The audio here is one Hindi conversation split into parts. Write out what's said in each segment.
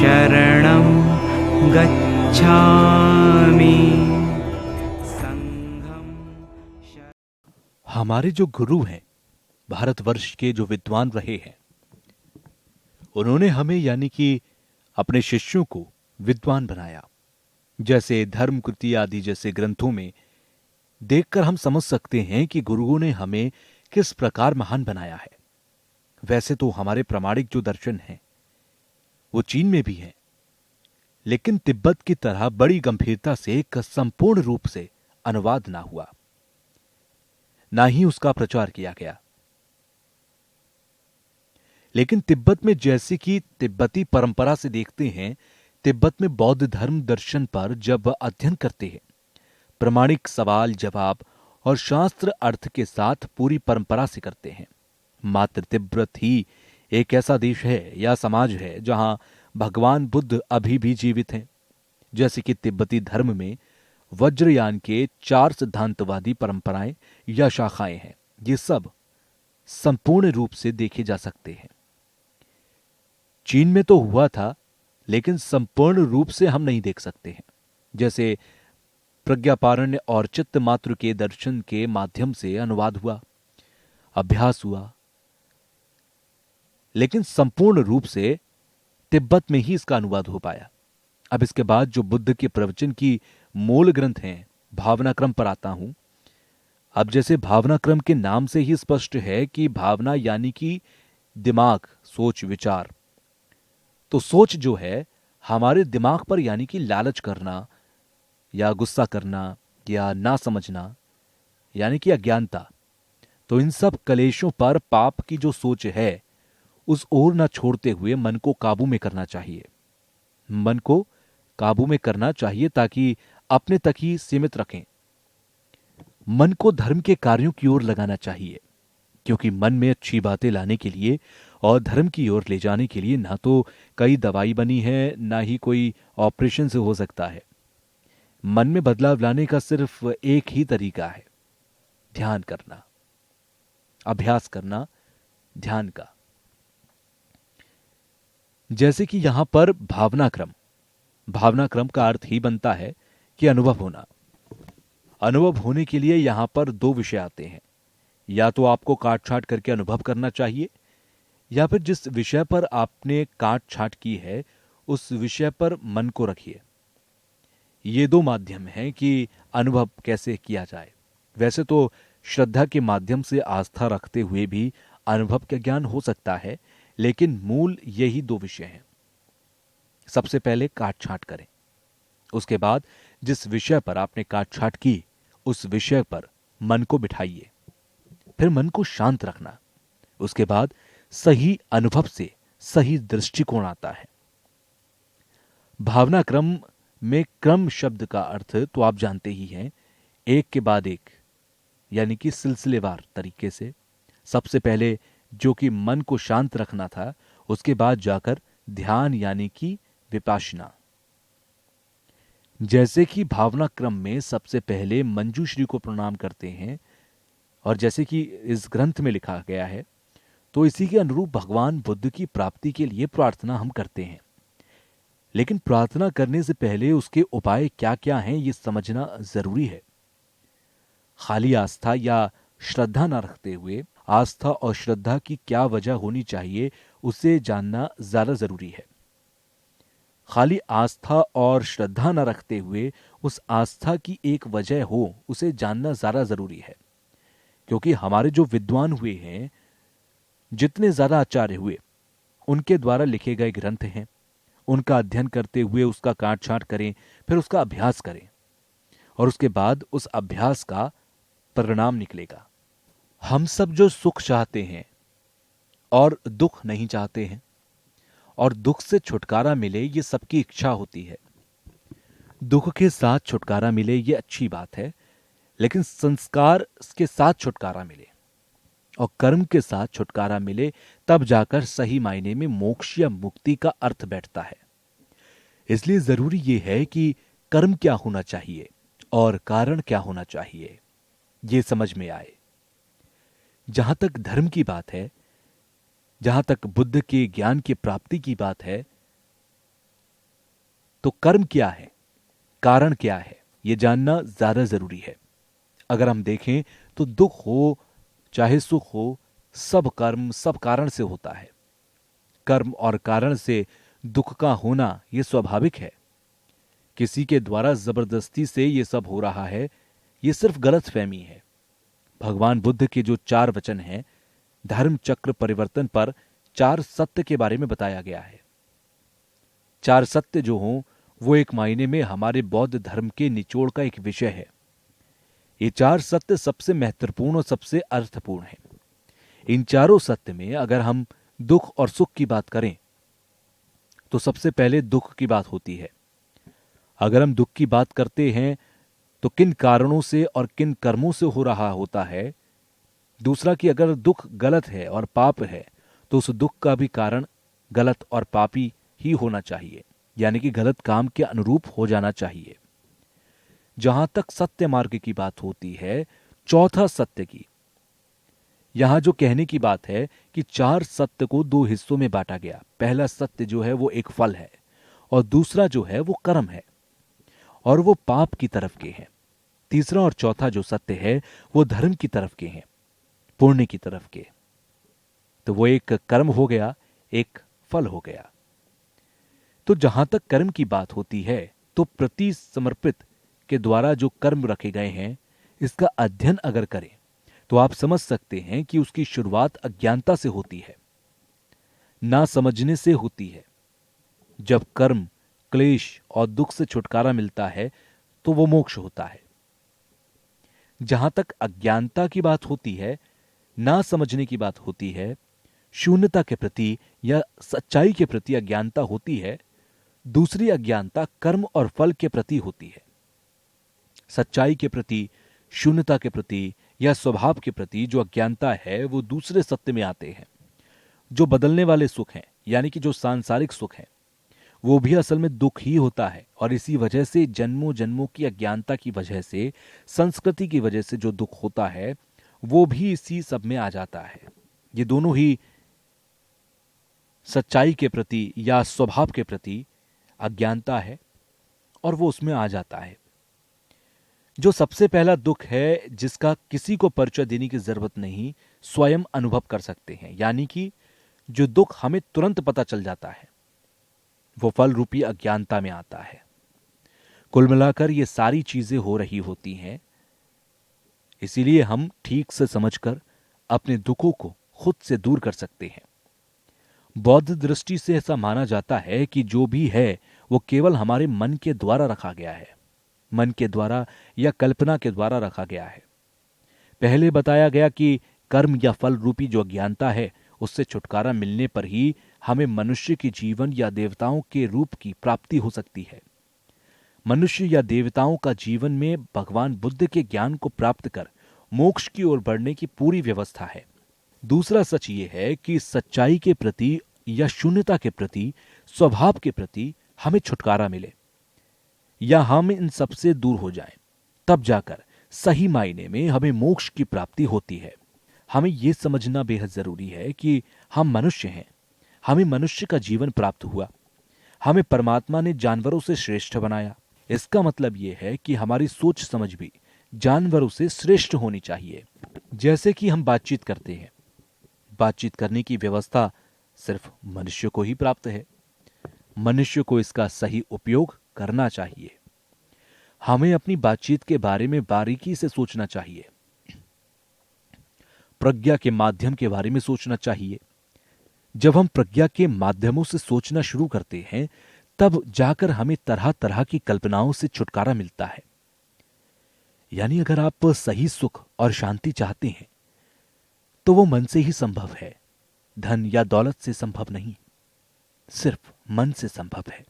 शरणं गच्छामि संघं हमारे जो गुरु हैं, भारतवर्ष के जो विद्वान रहे हैं, उन्होंने हमें यानी कि अपने शिष्यों को विद्वान बनाया। जैसे धर्म कृति आदि जैसे ग्रंथों में देखकर हम समझ सकते हैं कि गुरुओं ने हमें किस प्रकार महान बनाया है। वैसे तो हमारे प्रामाणिक जो दर्शन हैं वो चीन में भी हैं, लेकिन तिब्बत की तरह बड़ी गंभीरता से एक संपूर्ण रूप से अनुवाद ना हुआ, ना ही उसका प्रचार किया गया। लेकिन तिब्बत में जैसे कि तिब्बती परंपरा से देखते हैं, तिब्बत में बौद्ध धर्म दर्शन पर जब अध्ययन करते हैं, प्रामाणिक सवाल जवाब और शास्त्र अर्थ के साथ पूरी परंपरा से करते हैं। मात्र तिब्बत ही एक ऐसा देश है या समाज है जहां भगवान बुद्ध अभी भी जीवित हैं। जैसे कि तिब्बती धर्म में वज्रयान के 4 सिद्धांतवादी परंपराएं या शाखाएं हैं। ये सब संपूर्ण रूप से देखे जा सकते हैं। चीन में तो हुआ था, लेकिन संपूर्ण रूप से हम नहीं देख सकते हैं। जैसे प्रज्ञापारण्य और चित्त मात्र के दर्शन के माध्यम से अनुवाद हुआ, अभ्यास हुआ, लेकिन संपूर्ण रूप से तिब्बत में ही इसका अनुवाद हो पाया। अब इसके बाद जो बुद्ध के प्रवचन की मूल ग्रंथ हैं, भावनाक्रम पर आता हूं। अब जैसे भावनाक्रम के नाम से ही स्पष्ट है कि भावना यानी कि दिमाग, सोच, विचार। तो सोच जो है हमारे दिमाग पर यानी कि लालच करना या गुस्सा करना या ना समझना यानी कि अज्ञानता। तो इन सब कलेशों पर पाप की जो सोच है उस ओर न छोड़ते हुए मन को काबू में करना चाहिए। मन को काबू में करना चाहिए ताकि अपने तक ही सीमित रखें। मन को धर्म के कार्यों की ओर लगाना चाहिए, क्योंकि मन में अच्छी बातें लाने के लिए और धर्म की ओर ले जाने के लिए ना तो कई दवाई बनी है, ना ही कोई ऑपरेशन से हो सकता है। मन में बदलाव लाने का सिर्फ एक ही तरीका है, ध्यान करना, अभ्यास करना ध्यान का। जैसे कि यहां पर भावनाक्रम का अर्थ ही बनता है कि अनुभव होना। अनुभव होने के लिए यहां पर 2 विषय आते हैं। या तो आपको काट छाट करके अनुभव करना चाहिए, या फिर जिस विषय पर आपने काट छाट की है उस विषय पर मन को रखिए। ये 2 माध्यम हैं कि अनुभव कैसे किया जाए। वैसे तो श्रद्धा के माध्यम से आस्था रखते हुए भी अनुभव का ज्ञान हो सकता है, लेकिन मूल यही 2 विषय हैं। सबसे पहले काट छाट करें, उसके बाद जिस विषय पर आपने काट छाट की उस विषय पर मन को बिठाइए, फिर मन को शांत रखना। उसके बाद सही अनुभव से सही दृष्टिकोण आता है। भावनाक्रम में क्रम शब्द का अर्थ तो आप जानते ही हैं, एक के बाद एक, यानी कि सिलसिलेवार तरीके से। सबसे पहले जो कि मन को शांत रखना था, उसके बाद जाकर ध्यान यानी कि विपासना। जैसे कि भावनाक्रम में सबसे पहले मंजूश्री को प्रणाम करते हैं, और जैसे कि इस ग्रंथ में लिखा गया है, तो इसी के अनुरूप भगवान बुद्ध की प्राप्ति के लिए प्रार्थना हम करते हैं। लेकिन प्रार्थना करने से पहले उसके उपाय क्या क्या हैं ये समझना जरूरी है। खाली आस्था या श्रद्धा न रखते हुए आस्था और श्रद्धा की क्या वजह होनी चाहिए उसे जानना ज्यादा जरूरी है। खाली आस्था और श्रद्धा न रखते हुए उस आस्था की एक वजह हो उसे जानना ज्यादा जरूरी है। क्योंकि हमारे जो विद्वान हुए हैं, जितने ज्यादा आचार्य हुए, उनके द्वारा लिखे गए ग्रंथ हैं, उनका अध्ययन करते हुए उसका काट छांट करें, फिर उसका अभ्यास करें, और उसके बाद उस अभ्यास का परिणाम निकलेगा। हम सब जो सुख चाहते हैं और दुख नहीं चाहते हैं, और दुख से छुटकारा मिले ये सबकी इच्छा होती है। दुख के साथ छुटकारा मिले ये अच्छी बात है, लेकिन संस्कार के साथ छुटकारा मिले और कर्म के साथ छुटकारा मिले, तब जाकर सही मायने में मोक्ष या मुक्ति का अर्थ बैठता है। इसलिए जरूरी यह है कि कर्म क्या होना चाहिए और कारण क्या होना चाहिए ये समझ में आए। जहां तक धर्म की बात है, जहां तक बुद्ध के ज्ञान की प्राप्ति की बात है, तो कर्म क्या है, कारण क्या है, यह जानना ज्यादा जरूरी है। अगर हम देखें तो दुख हो चाहे सुख हो, सब कर्म सब कारण से होता है। कर्म और कारण से दुख का होना यह स्वाभाविक है। किसी के द्वारा जबरदस्ती से यह सब हो रहा है, यह सिर्फ गलतफहमी है। भगवान बुद्ध के जो 4 वचन हैं, धर्म चक्र परिवर्तन पर 4 सत्य के बारे में बताया गया है। 4 सत्य जो हों वो एक मायने में हमारे बौद्ध धर्म के निचोड़ का एक विषय है। ये 4 सत्य सबसे महत्वपूर्ण और सबसे अर्थपूर्ण है। इन चारों सत्य में अगर हम दुख और सुख की बात करें तो सबसे पहले दुख की बात होती है। अगर हम दुख की बात करते हैं तो किन कारणों से और किन कर्मों से हो रहा होता है। दूसरा कि अगर दुख गलत है और पाप है तो उस दुख का भी कारण गलत और पापी ही होना चाहिए, यानी कि गलत काम के अनुरूप हो जाना चाहिए। जहां तक सत्य मार्ग की बात होती है, चौथा सत्य की, यहां जो कहने की बात है कि 4 सत्य को 2 हिस्सों में बांटा गया। पहला सत्य जो है वो एक फल है और दूसरा जो है वो कर्म है और वो पाप की तरफ के हैं। तीसरा और चौथा जो सत्य है वो धर्म की तरफ के हैं, पुण्य की तरफ के। तो वो एक कर्म हो गया, एक फल हो गया। तो जहां तक कर्म की बात होती है तो प्रति समर्पित के द्वारा जो कर्म रखे गए हैं, इसका अध्ययन अगर करें तो आप समझ सकते हैं कि उसकी शुरुआत अज्ञानता से होती है, ना समझने से होती है। जब कर्म, क्लेश और दुख से छुटकारा मिलता है तो वो मोक्ष होता है। जहां तक अज्ञानता की बात होती है, ना समझने की बात होती है, शून्यता के प्रति या सच्चाई के प्रति अज्ञानता होती है। दूसरी अज्ञानता कर्म और फल के प्रति होती है। सच्चाई के प्रति, शून्यता के प्रति या स्वभाव के प्रति जो अज्ञानता है वो दूसरे सत्य में आते हैं। जो बदलने वाले सुख हैं, यानी कि जो सांसारिक सुख हैं, वो भी असल में दुख ही होता है। और इसी वजह से जन्मों जन्मों की अज्ञानता की वजह से, संस्कृति की वजह से जो दुख होता है वो भी इसी सब में आ जाता है। ये दोनों ही सच्चाई के प्रति या स्वभाव के प्रति अज्ञानता है और वो उसमें आ जाता है। जो सबसे पहला दुख है, जिसका किसी को परिचय देने की जरूरत नहीं, स्वयं अनुभव कर सकते हैं, यानी कि जो दुख हमें तुरंत पता चल जाता है, वो फल रूपी अज्ञानता में आता है। कुल मिलाकर ये सारी चीजें हो रही होती हैं, इसीलिए हम ठीक से समझकर अपने दुखों को खुद से दूर कर सकते हैं। बौद्ध दृष्टि से ऐसा माना जाता है कि जो भी है वो केवल हमारे मन के द्वारा रखा गया है, मन के द्वारा या कल्पना के द्वारा रखा गया है। पहले बताया गया कि कर्म या फल रूपी जो अज्ञानता है, उससे छुटकारा मिलने पर ही हमें मनुष्य के जीवन या देवताओं के रूप की प्राप्ति हो सकती है। मनुष्य या देवताओं का जीवन में भगवान बुद्ध के ज्ञान को प्राप्त कर मोक्ष की ओर बढ़ने की पूरी व्यवस्था है। दूसरा सच ये है कि सच्चाई के प्रति या शून्यता के प्रति, स्वभाव के प्रति हमें छुटकारा मिले या हम इन सबसे दूर हो जाएं, तब जाकर सही मायने में हमें मोक्ष की प्राप्ति होती है। हमें यह समझना बेहद जरूरी है कि हम मनुष्य हैं, हमें मनुष्य का जीवन प्राप्त हुआ, हमें परमात्मा ने जानवरों से श्रेष्ठ बनाया। इसका मतलब यह है कि हमारी सोच समझ भी जानवरों से श्रेष्ठ होनी चाहिए। जैसे कि हम बातचीत करते हैं, बातचीत करने की व्यवस्था सिर्फ मनुष्य को ही प्राप्त है। मनुष्य को इसका सही उपयोग करना चाहिए। हमें अपनी बातचीत के बारे में बारीकी से सोचना चाहिए, प्रज्ञा के माध्यम के बारे में सोचना चाहिए। जब हम प्रज्ञा के माध्यमों से सोचना शुरू करते हैं, तब जाकर हमें तरह तरह की कल्पनाओं से छुटकारा मिलता है। यानी अगर आप सही सुख और शांति चाहते हैं तो वो मन से ही संभव है, धन या दौलत से संभव नहीं, सिर्फ मन से संभव है।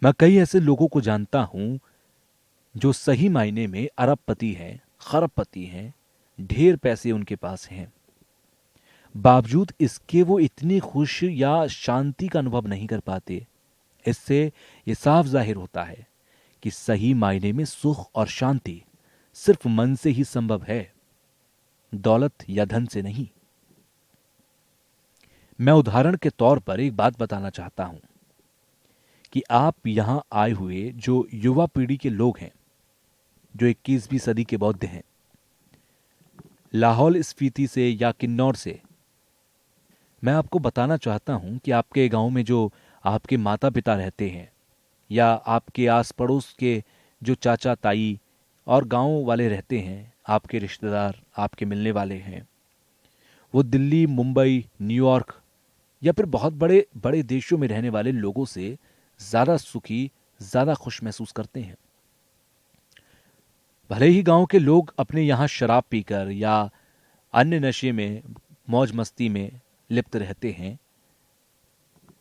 मैं कई ऐसे लोगों को जानता हूं जो सही मायने में अरबपति हैं, खरबपति हैं, ढेर पैसे उनके पास हैं, बावजूद इसके वो इतनी खुश या शांति का अनुभव नहीं कर पाते। इससे ये साफ जाहिर होता है कि सही मायने में सुख और शांति सिर्फ मन से ही संभव है, दौलत या धन से नहीं। मैं उदाहरण के तौर पर एक बात बताना चाहता हूं। कि आप यहाँ आए हुए जो युवा पीढ़ी के लोग हैं, जो 21वीं सदी के बौद्ध हैं, लाहौल स्पीति से या किन्नौर से, मैं आपको बताना चाहता हूं कि आपके गांव में जो आपके माता पिता रहते हैं या आपके आस पड़ोस के जो चाचा ताई और गांव वाले रहते हैं, आपके रिश्तेदार, आपके मिलने वाले हैं, वो दिल्ली, मुंबई, न्यूयॉर्क या फिर बहुत बड़े बड़े देशों में रहने वाले लोगों से ज़्यादा सुखी, ज़्यादा खुश महसूस करते हैं। भले ही गांव के लोग अपने यहाँ शराब पीकर या अन्य नशे में, मौज मस्ती में लिप्त रहते हैं,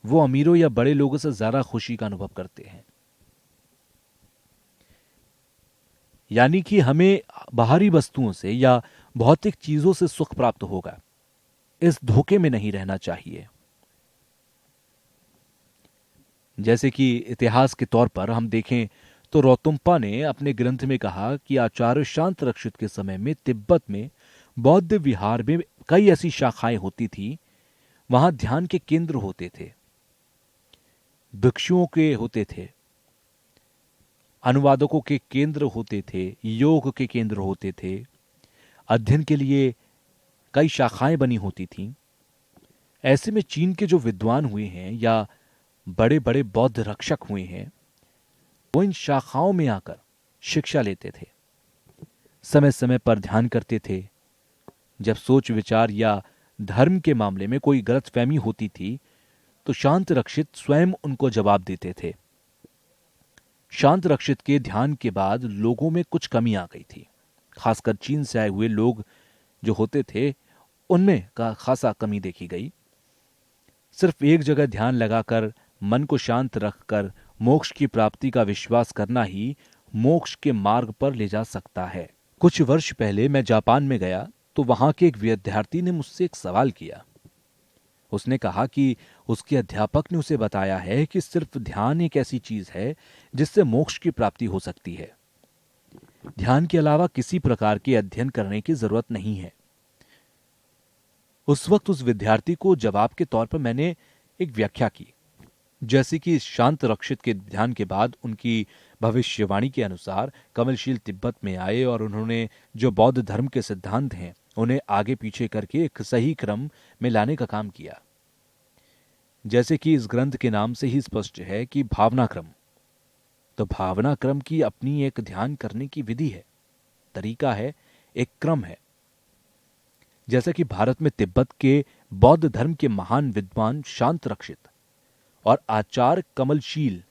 वो अमीरों या बड़े लोगों से ज़्यादा खुशी का अनुभव करते हैं। यानी कि हमें बाहरी वस्तुओं से या भौतिक चीज़ों से सुख प्राप्त होगा, इस धोखे में नहीं रहना चाहिए। जैसे कि इतिहास के तौर पर हम देखें तो रोतुम्पा ने अपने ग्रंथ में कहा कि आचार्य शांत रक्षित के समय में तिब्बत में बौद्ध विहार में कई ऐसी शाखाएं होती थी, वहां ध्यान के केंद्र होते थे, भिक्षुओं के होते थे, अनुवादकों के केंद्र होते थे, योग के केंद्र होते थे, अध्ययन के लिए कई शाखाएं बनी होती थीं। ऐसे में चीन के जो विद्वान हुए हैं या बड़े बड़े बौद्ध रक्षक हुए हैं, वो इन शाखाओं में आकर शिक्षा लेते थे, समय समय पर ध्यान करते थे। जब सोच विचार या धर्म के मामले में कोई गलतफहमी होती थी तो शांत रक्षित स्वयं उनको जवाब देते थे। शांत रक्षित के ध्यान के बाद लोगों में कुछ कमी आ गई थी, खासकर चीन से आए हुए लोग जो होते थे उनमें का खासा कमी देखी गई। सिर्फ एक जगह ध्यान लगाकर मन को शांत रखकर मोक्ष की प्राप्ति का विश्वास करना ही मोक्ष के मार्ग पर ले जा सकता है। कुछ वर्ष पहले मैं जापान में गया तो वहां के एक विद्यार्थी ने मुझसे एक सवाल किया। उसने कहा कि उसके अध्यापक ने उसे बताया है कि सिर्फ ध्यान एक ऐसी चीज है जिससे मोक्ष की प्राप्ति हो सकती है। ध्यान के अलावा किसी प्रकार के अध्ययन करने की जरूरत नहीं है। उस वक्त उस विद्यार्थी को जवाब के तौर पर मैंने एक व्याख्या की, जैसे कि शांत रक्षित के ध्यान के बाद उनकी भविष्यवाणी के अनुसार कमलशील तिब्बत में आए और उन्होंने जो बौद्ध धर्म के सिद्धांत हैं उन्हें आगे पीछे करके एक सही क्रम में लाने का काम किया। जैसे कि इस ग्रंथ के नाम से ही स्पष्ट है कि भावना क्रम, तो भावना क्रम की अपनी एक ध्यान करने की विधि है, तरीका है, एक क्रम है। जैसा कि भारत में तिब्बत के बौद्ध धर्म के महान विद्वान शांत रक्षित और आचार्य कमलशील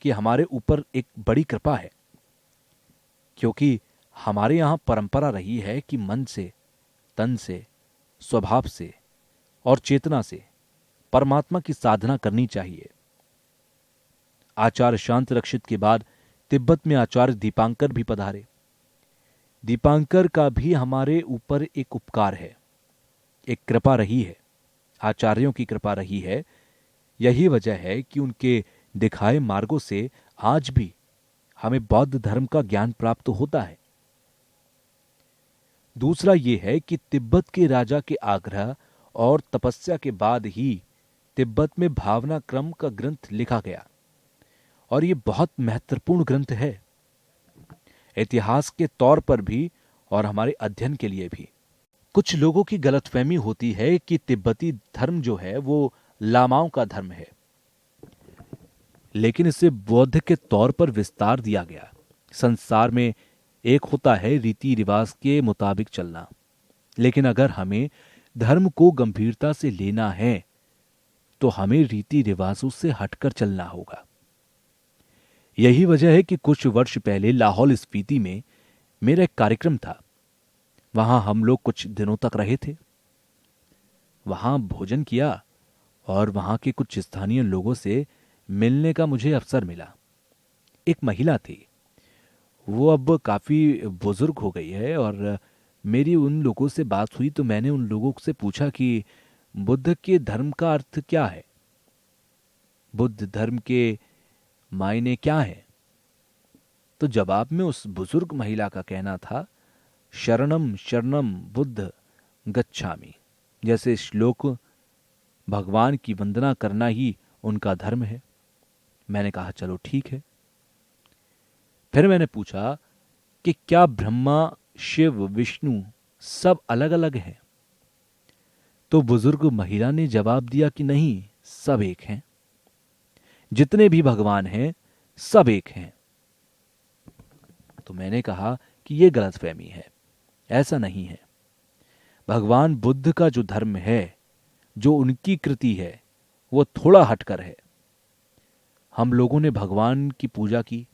की हमारे ऊपर एक बड़ी कृपा है, क्योंकि हमारे यहां परंपरा रही है कि मन से, तन से, स्वभाव से और चेतना से परमात्मा की साधना करनी चाहिए। आचार्य शांत रक्षित के बाद तिब्बत में आचार्य दीपांकर भी पधारे। दीपांकर का भी हमारे ऊपर एक उपकार है, एक कृपा रही है, आचार्यों की कृपा रही है। यही वजह है कि उनके दिखाए मार्गों से आज भी हमें बौद्ध धर्म का ज्ञान प्राप्त होता है। दूसरा यह है कि तिब्बत के राजा के आग्रह और तपस्या के बाद ही तिब्बत में भावना क्रम का ग्रंथ लिखा गया, और यह बहुत महत्वपूर्ण ग्रंथ है, इतिहास के तौर पर भी और हमारे अध्ययन के लिए भी। कुछ लोगों की गलतफहमी होती है कि तिब्बती धर्म जो है वो लामाओं का धर्म है, लेकिन इसे बौद्ध के तौर पर विस्तार दिया गया। संसार में एक होता है रीति रिवाज के मुताबिक चलना, लेकिन अगर हमें धर्म को गंभीरता से लेना है तो हमें रीति रिवाजों से हटकर चलना होगा। यही वजह है कि कुछ वर्ष पहले लाहौल स्पीति में मेरा एक कार्यक्रम था। वहां हम लोग कुछ दिनों तक रहे थे, वहां भोजन किया और वहां के कुछ स्थानीय लोगों से मिलने का मुझे अवसर मिला। एक महिला थी, वो अब काफी बुजुर्ग हो गई है, और मेरी उन लोगों से बात हुई तो मैंने उन लोगों से पूछा कि बुद्ध के धर्म का अर्थ क्या है, बुद्ध धर्म के मायने क्या है। तो जवाब में उस बुजुर्ग महिला का कहना था, शरणम शरणम बुद्ध गच्छामि, जैसे श्लोक भगवान की वंदना करना ही उनका धर्म है। मैंने कहा चलो ठीक है। फिर मैंने पूछा कि क्या ब्रह्मा, शिव, विष्णु सब अलग अलग हैं? तो बुजुर्ग महिला ने जवाब दिया कि नहीं, सब एक हैं। जितने भी भगवान हैं सब एक हैं। तो मैंने कहा कि यह गलतफहमी है, ऐसा नहीं है। भगवान बुद्ध का जो धर्म है, जो उनकी कृति है, वो थोड़ा हटकर है। हम लोगों ने भगवान की पूजा की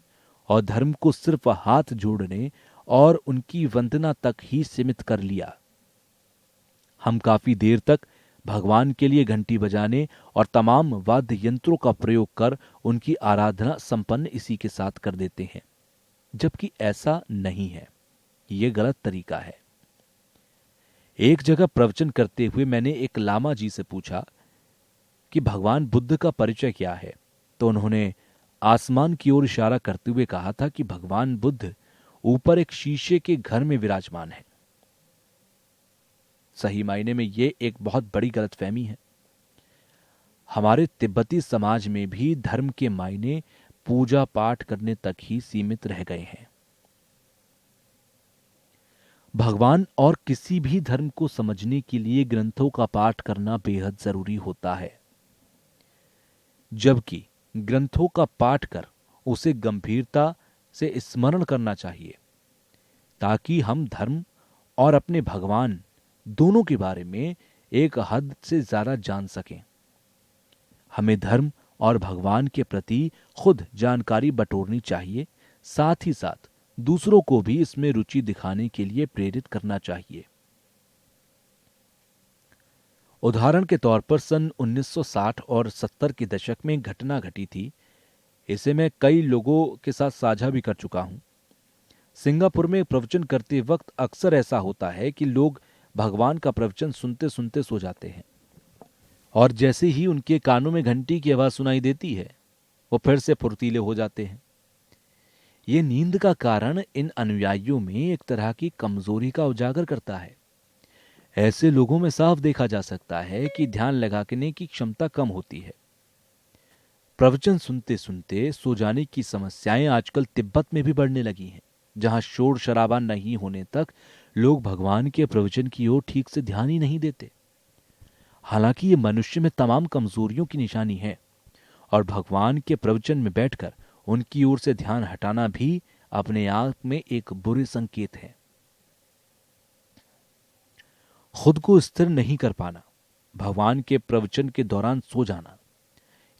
और धर्म को सिर्फ हाथ जोड़ने और उनकी वंदना तक ही सीमित कर लिया। हम काफी देर तक भगवान के लिए घंटी बजाने और तमाम वाद्य यंत्रों का प्रयोग कर उनकी आराधना संपन्न इसी के साथ कर देते हैं, जबकि ऐसा नहीं है। यह गलत तरीका है। एक जगह प्रवचन करते हुए मैंने एक लामा जी से पूछा कि भगवान बुद्ध का परिचय क्या है, तो उन्होंने आसमान की ओर इशारा करते हुए कहा था कि भगवान बुद्ध ऊपर एक शीशे के घर में विराजमान है। सही मायने में यह एक बहुत बड़ी गलतफहमी है। हमारे तिब्बती समाज में भी धर्म के मायने पूजा पाठ करने तक ही सीमित रह गए हैं। भगवान और किसी भी धर्म को समझने के लिए ग्रंथों का पाठ करना बेहद जरूरी होता है, जबकि ग्रंथों का पाठ कर उसे गंभीरता से स्मरण करना चाहिए, ताकि हम धर्म और अपने भगवान दोनों के बारे में एक हद से ज्यादा जान सकें। हमें धर्म और भगवान के प्रति खुद जानकारी बटोरनी चाहिए, साथ ही साथ दूसरों को भी इसमें रुचि दिखाने के लिए प्रेरित करना चाहिए। उदाहरण के तौर पर सन 1960 और 70 के दशक में एक घटना घटी थी। इसे मैं कई लोगों के साथ साझा भी कर चुका हूं। सिंगापुर में प्रवचन करते वक्त अक्सर ऐसा होता है कि लोग भगवान का प्रवचन सुनते सुनते सो जाते हैं, और जैसे ही उनके कानों में घंटी की आवाज सुनाई देती है, वो फिर से फुर्तीले हो जाते हैं। ये नींद का कारण इन अनुयायियों में एक तरह की कमजोरी का उजागर करता है। ऐसे लोगों में साफ देखा जा सकता है कि ध्यान लगाने की क्षमता कम होती है। प्रवचन सुनते सुनते सो जाने की समस्याएं आजकल तिब्बत में भी बढ़ने लगी हैं, जहां शोर शराबा नहीं होने तक लोग भगवान के प्रवचन की ओर ठीक से ध्यान ही नहीं देते। हालांकि ये मनुष्य में तमाम कमजोरियों की निशानी है, और भगवान के प्रवचन में बैठकर उनकी ओर से ध्यान हटाना भी अपने आप में एक बुरे संकेत है। खुद को स्थिर नहीं कर पाना, भगवान के प्रवचन के दौरान सो जाना,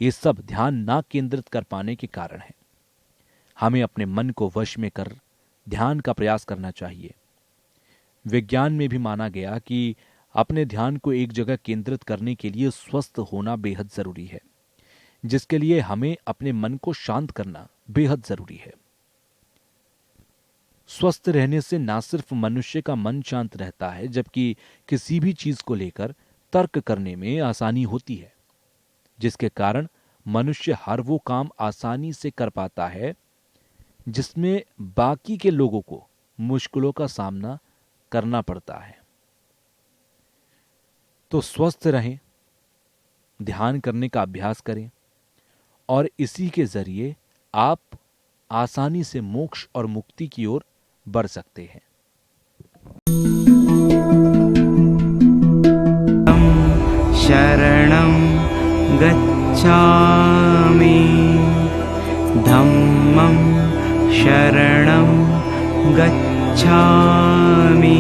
ये सब ध्यान ना केंद्रित कर पाने के कारण है। हमें अपने मन को वश में कर ध्यान का प्रयास करना चाहिए। विज्ञान में भी माना गया कि अपने ध्यान को एक जगह केंद्रित करने के लिए स्वस्थ होना बेहद जरूरी है, जिसके लिए हमें अपने मन को शांत करना बेहद जरूरी है। स्वस्थ रहने से ना सिर्फ मनुष्य का मन शांत रहता है, जबकि किसी भी चीज को लेकर तर्क करने में आसानी होती है, जिसके कारण मनुष्य हर वो काम आसानी से कर पाता है जिसमें बाकी के लोगों को मुश्किलों का सामना करना पड़ता है। तो स्वस्थ रहें, ध्यान करने का अभ्यास करें, और इसी के जरिए आप आसानी से मोक्ष और मुक्ति की ओर बढ़ सकते हैं। शरणं गच्छामि, धम्मं शरणं गच्छामि,